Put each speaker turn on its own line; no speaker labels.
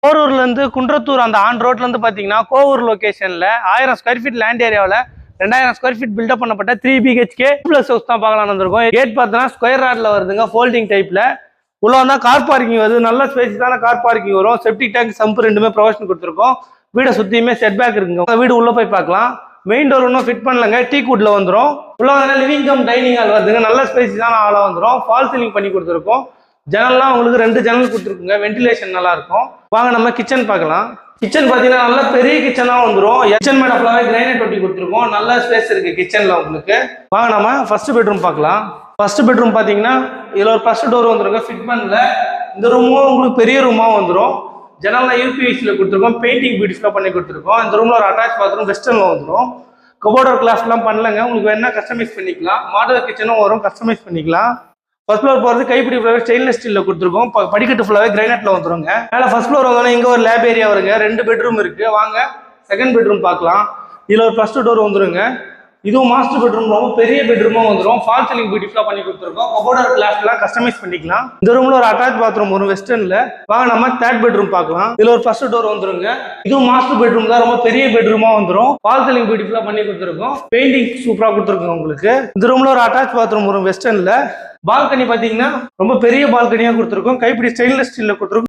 கோரூர்லேருந்து குன்றத்தூர் அந்த ஆன் ரோட்லேருந்து பார்த்தீங்கன்னா கோவூர் லொக்கேஷனில் 1000 ஸ்கொயர் ஃபீட் லேண்ட் ஏரியாவில் 2000 ஸ்கொயர் ஃபீட் பில்டப் பண்ணப்பட்ட 3 BHK + ஹவுஸ் தான் பார்க்கலாம் வந்திருக்கும். கேட் பார்த்தோன்னா ஸ்கொயர் ராட்ல வருதுங்க, ஃபோல்டிங் டைப்பில். உள்ள வந்தால் கார் பார்க்கிங் வருது, நல்ல ஸ்பேஸான கார் பார்க்கிங் வரும். செப்டிக் டேங்க் சம்பு ரெண்டுமே ப்ரொவிஷன் கொடுத்துருக்கோம். வீடை சுற்றியுமே செட் பேக் இருக்குங்க. வீடு உள்ளே போய் பார்க்கலாம். மெயின் டோர் ஒன்றும் ஃபிட் பண்ணலங்க, டீக் வுட்ல வந்துடும். உள்ள வந்து லிவிங் கம் டைனிங் ஹால் வருதுங்க, நல்ல ஸ்பேஸான ஹாலாக வந்துடும். ஃபால் சீலிங் பண்ணி கொடுத்துருக்கோம். ஜன்னல்லாம் உங்களுக்கு 2 ஜன்னல் கொடுத்துருக்குங்க, வென்டிலேஷன் நல்லா இருக்கும். வாங்க நம்ம கிச்சன் பார்க்கலாம். கிச்சன் பார்த்தீங்கன்னா நல்ல பெரிய கிச்சனாக வந்துடும். கிச்சன் மேடம் ஃபுல்லாகவே கிரைனைட் ஒட்டி கொடுத்துருக்கோம். நல்ல ஸ்பேஸ் இருக்கு கிச்சனில் உங்களுக்கு. வாங்க நம்ம ஃபர்ஸ்ட் பெட்ரூம் பார்க்கலாம். ஃபர்ஸ்ட் பெட்ரூம் பார்த்தீங்கன்னா இதில் ஒரு ஃபர்ஸ்ட் டோர் வந்துருங்க, ஃபிட் பண்ணல. இந்த ரூமும் உங்களுக்கு பெரிய ரூமாக வந்துடும். ஜன்னல்லாம் யூபிஎஸ்சியில் கொடுத்துருக்கோம், பெயிண்டிங் பியூட்டிஃபுல்லாக பண்ணி கொடுத்துருக்கோம். இந்த ரூமில் ஒரு அட்டாச் பாத்ரூம் வெஸ்டர்னில் வந்துடும். கபோர்டர் கிளாஸ்லாம் பண்ணலங்க, உங்களுக்கு வேணா கஸ்டமைஸ் பண்ணிக்கலாம். மாடல் கிச்சனும் வரும், கஸ்டமைஸ் பண்ணிக்கலாம். ஃபர்ஸ்ட் ஃப்ளோர் போகிறது கைப்பிடி ஃபுல்லாகவே ஸ்டெயின்லெஸ் ஸ்டீலில் கொடுத்துருக்கோம். படிக்கட்டு ஃபுல்லாகவே கிரைனட்டில் வந்துருங்க. மேலே ஃபர்ஸ்ட் ஃப்ளோர் வந்தோன்னா இங்கே ஒரு லேப் ஏரியா வருங்க, 2 பெட்ரூம் இருக்குது. வாங்க செகண்ட் பெட்ரூம் பார்க்கலாம். இதில் ஒரு ஃபர்ஸ்ட் டோர் வந்துருங்க. இதுவும் மாஸ்டர் பெட்ரூம், ரொம்ப பெரிய பெட்ரூமாக வந்துடும். ஃபால் சீலிங் பியூட்டிஃபுல்லாக பண்ணி கொடுத்துருக்கோம். கபோர்டர் கிளாஸ்லாம் கஸ்டமைஸ் பண்ணிக்கலாம். இந்த ரூமில் ஒரு அட்டாச் பாத்ரூம் வரும் வெஸ்டர்னில். வாங்க நம்ம தேர்ட் பெட்ரூம் பார்க்கலாம். இதில் ஒரு ஃபர்ஸ்ட் டோர் வந்துருங்க. இதுவும் மாஸ்டர் பெட்ரூம் தான், ரொம்ப பெரிய பெட்ரூமாக வந்துடும். ஃபால் சீலிங் பியூட்டிஃபுல்லாக பண்ணி கொடுத்துருக்கோம். பெயிண்டிங் சூப்பராக கொடுத்துருக்கோம் உங்களுக்கு. இந்த ரூமில் ஒரு அட்டாச் பாத்ரூம் வரும் வெஸ்டர்னில். பால்கனி பார்த்தீங்கன்னா ரொம்ப பெரிய பால்கனியாக கொடுத்துருக்கோம். கைப்பிடி ஸ்டெயின்லெஸ் ஸ்டீலில் கொடுத்துருக்கோம்.